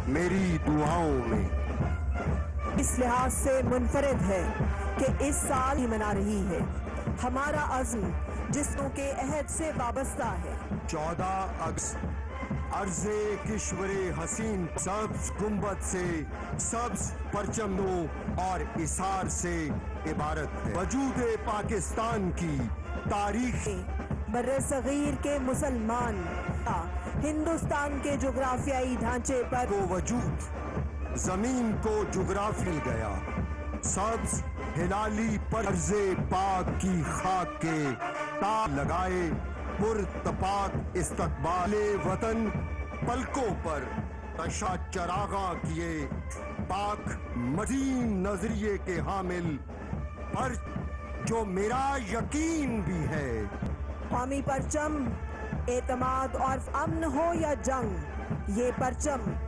मेरी दुआओं में। इस लिहाज से मुनफरिद है कि इस साल ही मना रही है। हमारा अज़्म जिस्मों के अहद से वाबस्ता है। 14 अगस्त अर्ज़े किश्वरे हसीन सब्ज गुंबद से, सब्ज परचमों और इसार से इबारत है। वजूदे पाकिस्तान की तारीख बर्रे सगीर के मुसलमान हिंदुस्तान के जोग्राफियाई ढांचे पर को वजूद, जमीन को जुग्राफी मिल गया। सब्ज हिलाली पर अर्ज़े पाक की खाक के ताब लगाए पुरतपाक इस्तकबाले वतन पलकों पर तशा चरागा किए पाक मदीन नजरिए के हामिल पर जो मेरा यकीन भी है। कौमी परचम एतमाद और अमन हो या जंग, ये परचम